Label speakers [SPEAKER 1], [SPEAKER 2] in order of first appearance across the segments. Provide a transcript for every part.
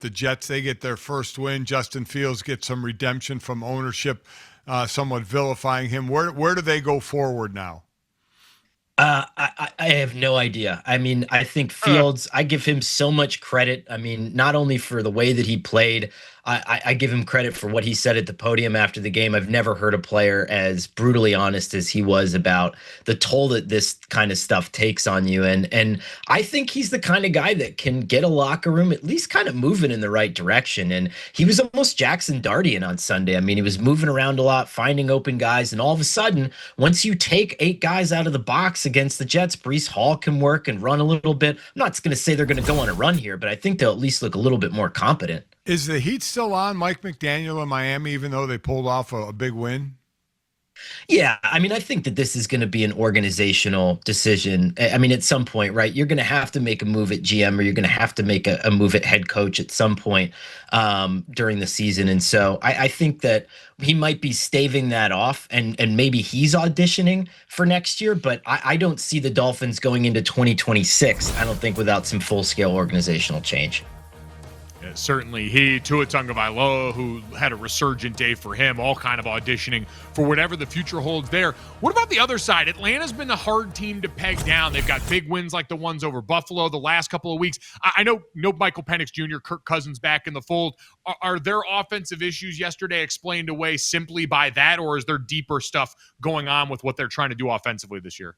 [SPEAKER 1] The Jets, they get their first win. Justin Fields gets some redemption from ownership, somewhat vilifying him. Where do they go forward now?
[SPEAKER 2] I have no idea. I mean, I think Fields, I give him so much credit. I mean, not only for the way that he played, I give him credit for what he said at the podium after the game. I've never heard a player as brutally honest as he was about the toll that this kind of stuff takes on you. And I think he's the kind of guy that can get a locker room at least kind of moving in the right direction. And he was almost Jackson Dardian on Sunday. I mean, he was moving around a lot, finding open guys, and all of a sudden, once you take 8 guys out of the box against the Jets, Breece Hall can work and run a little bit. I'm not going to say they're going to go on a run here, but I think they'll at least look a little bit more competent.
[SPEAKER 1] Is the heat still on Mike McDaniel in Miami, even though they pulled off a big win?
[SPEAKER 2] Yeah, I mean, I think that this is going to be an organizational decision. I mean, at some point, right, you're going to have to make a move at GM, or you're going to have to make a move at head coach at some point during the season. And so I think that he might be staving that off, and maybe he's auditioning for next year. But I don't see the Dolphins going into 2026, I don't think, without some full-scale organizational change.
[SPEAKER 3] Yeah, certainly Tua Tagovailoa, who had a resurgent day for him, all kind of auditioning for whatever the future holds there. What about the other side? Atlanta's been a hard team to peg down. They've got big wins like the ones over Buffalo the last couple of weeks. I know no Michael Penix Jr., Kirk Cousins back in the fold. Are their offensive issues yesterday explained away simply by that, or is there deeper stuff going on with what they're trying to do offensively this year?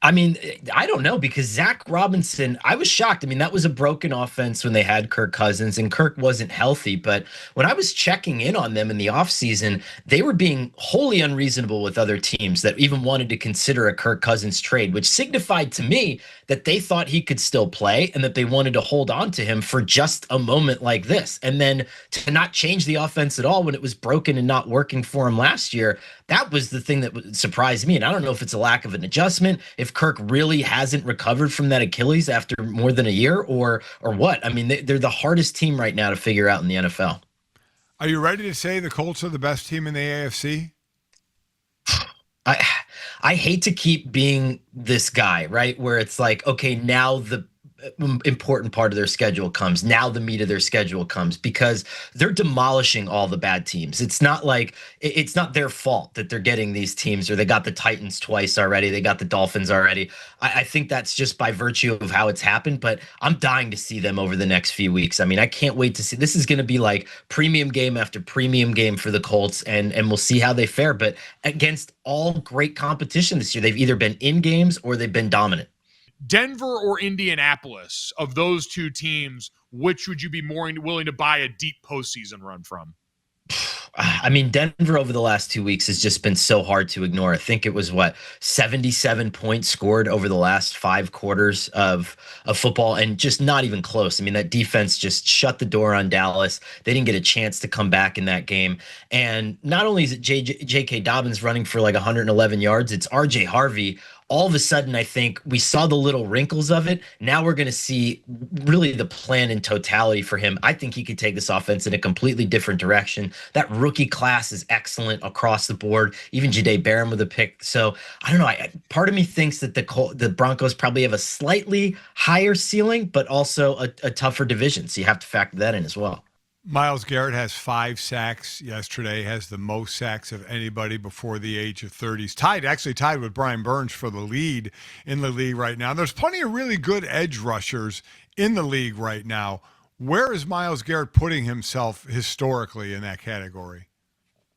[SPEAKER 2] I mean, I don't know, because Zach Robinson, I was shocked. I mean, that was a broken offense when they had Kirk Cousins, and Kirk wasn't healthy. But when I was checking in on them in the offseason, they were being wholly unreasonable with other teams that even wanted to consider a Kirk Cousins trade, which signified to me that they thought he could still play and that they wanted to hold on to him for just a moment like this. And then to not change the offense at all when it was broken and not working for him last year, that was the thing that surprised me. And I don't know if it's a lack of an adjustment, if Kirk really hasn't recovered from that Achilles after more than a year, or what. I mean, they're the hardest team right now to figure out in the NFL.
[SPEAKER 1] Are you ready to say the Colts are the best team in the AFC?
[SPEAKER 2] I hate to keep being this guy, right? Where it's like, okay, now the important part of their schedule comes. Now the meat of their schedule comes, because they're demolishing all the bad teams. It's not like it's not their fault that they're getting these teams, or they got the Titans twice already. They got the Dolphins already. I think that's just by virtue of how it's happened, but I'm dying to see them over the next few weeks. I mean, I can't wait to see. This is going to be like premium game after premium game for the Colts, and we'll see how they fare. But against all great competition this year, they've either been in games or they've been dominant.
[SPEAKER 3] Denver or Indianapolis, of those two teams, which would you be more willing to buy a deep postseason run from?
[SPEAKER 2] I mean, Denver over the last 2 weeks has just been so hard to ignore. I think it was 77 points scored over the last 5 quarters of football, and just not even close. I mean, that defense just shut the door on Dallas. They didn't get a chance to come back in that game. And not only is it J.K. Dobbins running for like 111 yards, it's R.J. Harvey. All of a sudden, I think we saw the little wrinkles of it. Now we're going to see really the plan in totality for him. I think he could take this offense in a completely different direction. That rookie class is excellent across the board. Even Jahdae Barron with a pick. So I don't know. Part of me thinks that the Broncos probably have a slightly higher ceiling, but also a tougher division. So you have to factor that in as well.
[SPEAKER 1] Myles Garrett has 5 sacks yesterday, has the most sacks of anybody before the age of 30. He's actually tied with Brian Burns for the lead in the league right now. There's plenty of really good edge rushers in the league right now. Where is Myles Garrett putting himself historically in that category?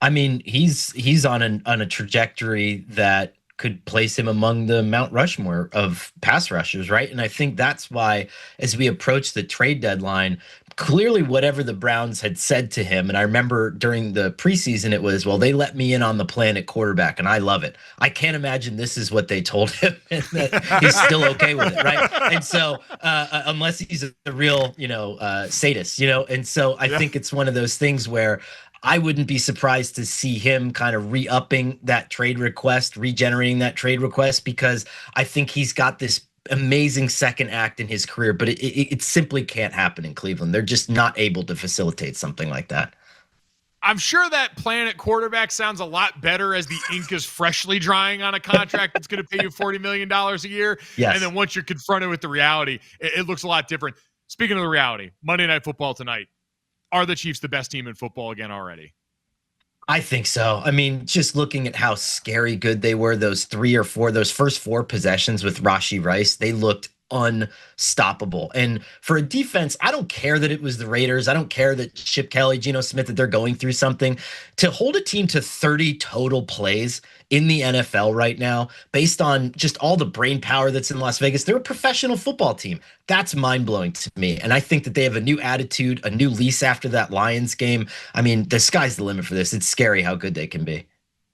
[SPEAKER 2] I mean, he's on a trajectory that could place him among the Mount Rushmore of pass rushers, right? And I think that's why, as we approach the trade deadline, clearly whatever the Browns had said to him, and I remember during the preseason it was, well, they let me in on the plan at quarterback, and I love it. I can't imagine this is what they told him, and that he's still okay with it, right? And so, unless he's a real, sadist, and so I think it's one of those things where I wouldn't be surprised to see him kind of re-upping that trade request, regenerating that trade request, because I think he's got this amazing second act in his career, but it simply can't happen in Cleveland. They're just not able to facilitate something like that.
[SPEAKER 3] I'm sure that plan at quarterback sounds a lot better as the ink is freshly drying on a contract that's going to pay you $40 million a year.
[SPEAKER 2] Yes.
[SPEAKER 3] And then once you're confronted with the reality, it looks a lot different. Speaking of the reality, Monday Night Football tonight. Are the Chiefs the best team in football again already?
[SPEAKER 2] I think so. I mean, just looking at how scary good they were, those first four possessions with Rashee Rice, they looked unstoppable. And for a defense, I don't care that it was the Raiders. I don't care that Chip Kelly, Geno Smith, that they're going through something. To hold a team to 30 total plays in the NFL right now, based on just all the brain power that's in Las Vegas, they're a professional football team. That's mind-blowing to me. And I think that they have a new attitude, a new lease after that Lions game. I mean, the sky's the limit for this. It's scary how good they can be.